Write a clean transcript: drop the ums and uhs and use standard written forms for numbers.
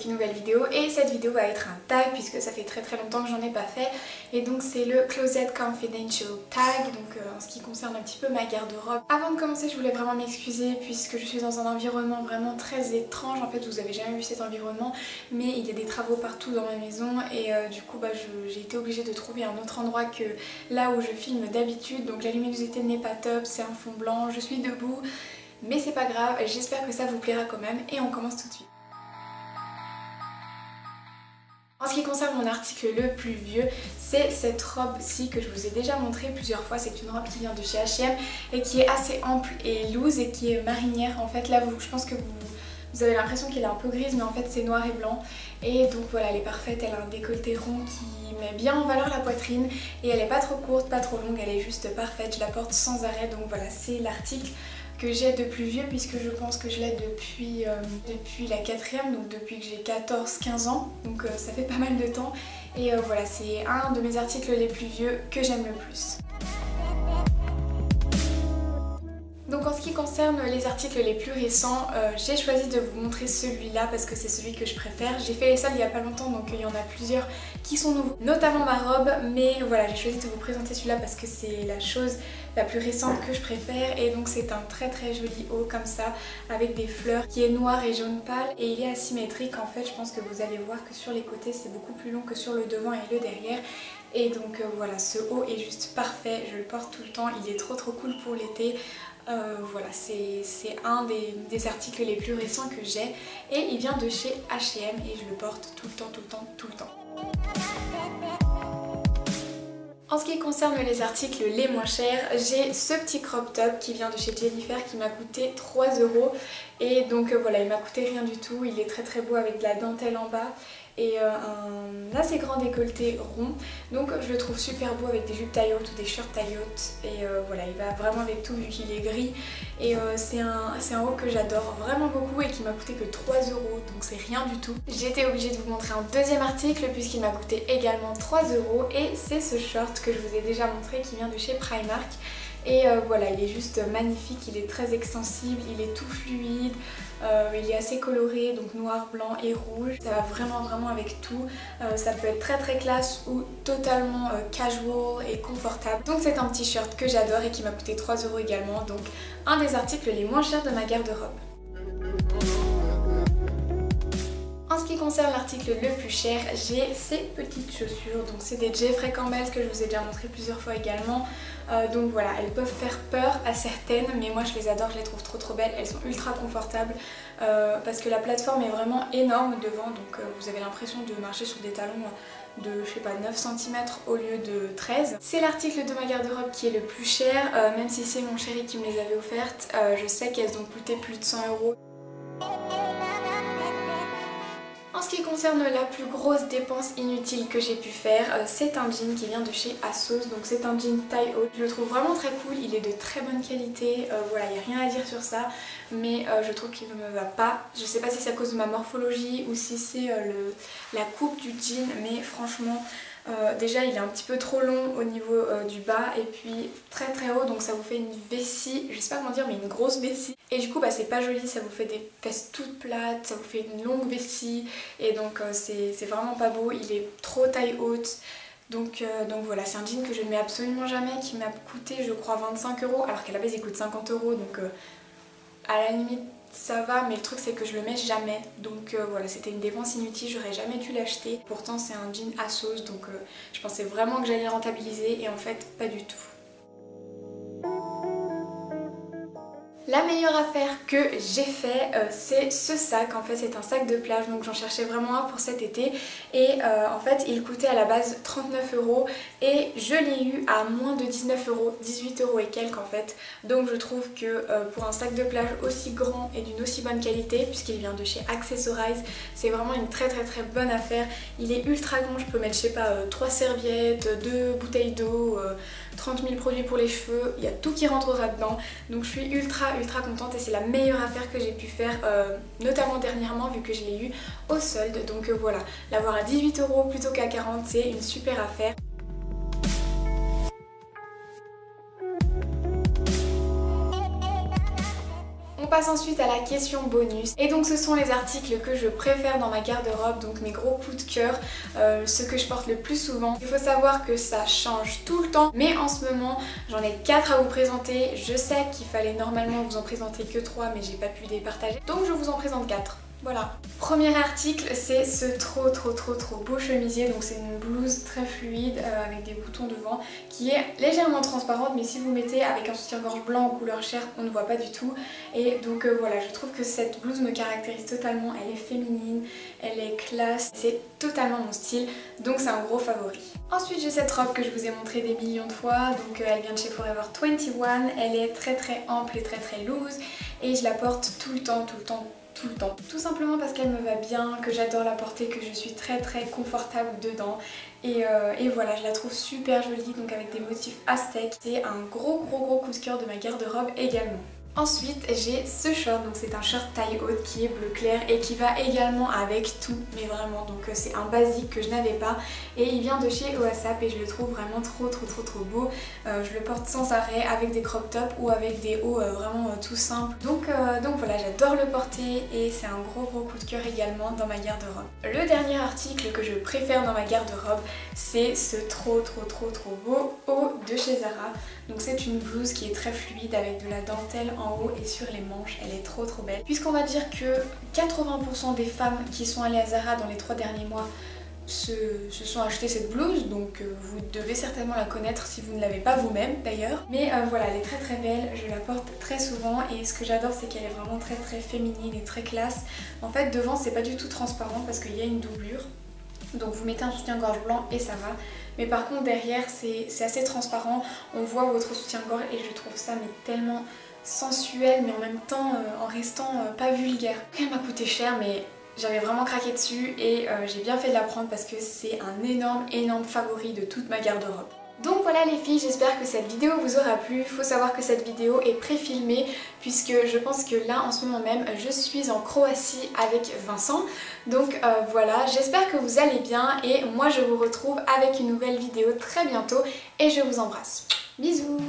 avec une nouvelle vidéo et cette vidéo va être un tag puisque ça fait très longtemps que j'en ai pas fait et donc c'est le Closet Confidential tag, donc en ce qui concerne un petit peu ma garde-robe. Avant de commencer je voulais vraiment m'excuser puisque je suis dans un environnement vraiment très étrange. En fait vous avez jamais vu cet environnement mais il y a des travaux partout dans ma maison et du coup j'ai été obligée de trouver un autre endroit que là où je filme d'habitude. Donc la luminosité n'est pas top, c'est un fond blanc, je suis debout. Mais c'est pas grave, j'espère que ça vous plaira quand même et on commence tout de suite. En ce qui concerne mon article le plus vieux, c'est cette robe-ci que je vous ai déjà montré plusieurs fois. C'est une robe qui vient de chez H&M et qui est assez ample et loose et qui est marinière. En fait là je pense que vous avez l'impression qu'elle est un peu grise mais en fait c'est noir et blanc. Et donc voilà, elle est parfaite, elle a un décolleté rond qui met bien en valeur la poitrine et elle est pas trop courte, pas trop longue, elle est juste parfaite. Je la porte sans arrêt, donc voilà, c'est l'article que j'ai de plus vieux puisque je pense que je l'ai depuis la 4ème, donc depuis que j'ai 14-15 ans, donc ça fait pas mal de temps et voilà, c'est un de mes articles les plus vieux que j'aime le plus. Donc en ce qui concerne les articles les plus récents, j'ai choisi de vous montrer celui-là parce que c'est celui que je préfère. J'ai fait les soldes il y a pas longtemps donc il y en a plusieurs qui sont nouveaux, notamment ma robe, mais voilà, j'ai choisi de vous présenter celui-là parce que c'est la chose la plus récente que je préfère et donc c'est un très joli haut comme ça avec des fleurs qui est noir et jaune pâle et il est asymétrique. En fait je pense que vous allez voir que sur les côtés c'est beaucoup plus long que sur le devant et le derrière. Et donc voilà, ce haut est juste parfait, je le porte tout le temps, il est trop cool pour l'été. Voilà, c'est un des articles les plus récents que j'ai et il vient de chez H&M et je le porte tout le temps. En ce qui concerne les articles les moins chers, j'ai ce petit crop top qui vient de chez Jennifer qui m'a coûté 3 € et donc voilà, il m'a coûté rien du tout, il est très beau avec de la dentelle en bas et un assez grand décolleté rond, donc je le trouve super beau avec des jupes taille haute ou des shorts taille haute et voilà, il va vraiment avec tout vu qu'il est gris et c'est un haut que j'adore vraiment beaucoup et qui m'a coûté que 3 €, donc c'est rien du tout. J'ai été obligée de vous montrer un deuxième article puisqu'il m'a coûté également 3 € et c'est ce short que je vous ai déjà montré qui vient de chez Primark. Et voilà, il est juste magnifique, il est très extensible, il est tout fluide, il est assez coloré, donc noir, blanc et rouge. Ça va vraiment avec tout, ça peut être très classe ou totalement casual et confortable. Donc c'est un petit shirt que j'adore et qui m'a coûté 3 € également, donc un des articles les moins chers de ma garde-robe. En ce qui concerne l'article le plus cher, j'ai ces petites chaussures, donc c'est des Jeffrey Campbell que je vous ai déjà montré plusieurs fois également. Donc voilà, elles peuvent faire peur à certaines, mais moi je les adore, je les trouve trop belles, elles sont ultra confortables parce que la plateforme est vraiment énorme devant, donc vous avez l'impression de marcher sur des talons de je sais pas 9 cm au lieu de 13. C'est l'article de ma garde-robe qui est le plus cher, même si c'est mon chéri qui me les avait offertes, je sais qu'elles ont coûté plus de 100 €. En ce qui concerne la plus grosse dépense inutile que j'ai pu faire, c'est un jean qui vient de chez ASOS, donc c'est un jean taille haute. Je le trouve vraiment très cool, il est de très bonne qualité, voilà, il n'y a rien à dire sur ça, mais je trouve qu'il ne me va pas. Je sais pas si c'est à cause de ma morphologie ou si c'est la coupe du jean, mais franchement déjà il est un petit peu trop long au niveau du bas et puis très haut, donc ça vous fait une vessie, je sais pas comment dire mais une grosse vessie et du coup c'est pas joli, ça vous fait des fesses toutes plates, ça vous fait une longue vessie et donc c'est vraiment pas beau, il est trop taille haute. Donc voilà, c'est un jean que je ne mets absolument jamais, qui m'a coûté je crois 25 € alors qu'à la base il coûte 50 €, donc à la limite ça va, mais le truc c'est que je le mets jamais, donc voilà, c'était une dépense inutile, j'aurais jamais dû l'acheter. Pourtant c'est un jean ASOS, donc je pensais vraiment que j'allais rentabiliser et en fait pas du tout. La meilleure affaire que j'ai fait, c'est ce sac. En fait c'est un sac de plage, donc j'en cherchais vraiment un pour cet été et en fait il coûtait à la base 39 € et je l'ai eu à moins de 19 €, 18 € et quelques en fait. Donc je trouve que pour un sac de plage aussi grand et d'une aussi bonne qualité, puisqu'il vient de chez Accessorize, c'est vraiment une très bonne affaire. Il est ultra grand, je peux mettre je sais pas 3 serviettes, 2 bouteilles d'eau, 30 000 produits pour les cheveux, il y a tout qui rentrera dedans, donc je suis ultra contente et c'est la meilleure affaire que j'ai pu faire, notamment dernièrement vu que je l'ai eu au solde. Donc voilà, l'avoir à 18 € plutôt qu'à 40 €, c'est une super affaire. On passe ensuite à la question bonus et donc ce sont les articles que je préfère dans ma garde-robe, donc mes gros coups de cœur, ceux que je porte le plus souvent. Il faut savoir que ça change tout le temps mais en ce moment j'en ai 4 à vous présenter. Je sais qu'il fallait normalement vous en présenter que 3 mais j'ai pas pu les partager donc je vous en présente 4. Voilà. Premier article, c'est ce trop beau chemisier. Donc c'est une blouse très fluide avec des boutons devant qui est légèrement transparente, mais si vous mettez avec un soutien-gorge blanc en couleur chair, on ne voit pas du tout. Et donc voilà, je trouve que cette blouse me caractérise totalement. Elle est féminine, elle est classe, c'est totalement mon style, donc c'est un gros favori. Ensuite j'ai cette robe que je vous ai montrée des millions de fois, donc elle vient de chez Forever 21. Elle est très ample et très loose et je la porte tout le temps. Tout simplement parce qu'elle me va bien, que j'adore la porter, que je suis très confortable dedans et voilà, je la trouve super jolie, donc avec des motifs aztèques. C'est un gros coup de cœur de ma garde-robe également. Ensuite j'ai ce short, donc c'est un short taille haute qui est bleu clair et qui va également avec tout, mais vraiment, donc c'est un basique que je n'avais pas et il vient de chez OASAP et je le trouve vraiment trop beau. Je le porte sans arrêt avec des crop tops ou avec des hauts vraiment tout simples, donc voilà, j'adore le porter et c'est un gros coup de cœur également dans ma garde-robe. Le dernier article que je préfère dans ma garde-robe, c'est ce trop beau haut de chez Zara. Donc c'est une blouse qui est très fluide avec de la dentelle en haut et sur les manches, elle est trop belle. Puisqu'on va dire que 80% des femmes qui sont allées à Zara dans les 3 derniers mois se sont acheté cette blouse, donc vous devez certainement la connaître si vous ne l'avez pas vous-même d'ailleurs. Mais voilà, elle est très belle, je la porte très souvent et ce que j'adore c'est qu'elle est vraiment très féminine et très classe. En fait devant c'est pas du tout transparent parce qu'il y a une doublure. Donc vous mettez un soutien-gorge blanc et ça va. Mais par contre derrière c'est assez transparent, on voit votre soutien-gorge et je trouve ça mais tellement sensuel mais en même temps en restant pas vulgaire. Elle m'a coûté cher mais j'avais vraiment craqué dessus et j'ai bien fait de la prendre parce que c'est un énorme favori de toute ma garde-robe. Donc voilà les filles, j'espère que cette vidéo vous aura plu. Il faut savoir que cette vidéo est pré-filmée puisque je pense que là en ce moment même je suis en Croatie avec Vincent. Donc voilà, j'espère que vous allez bien et moi je vous retrouve avec une nouvelle vidéo très bientôt et je vous embrasse. Bisous!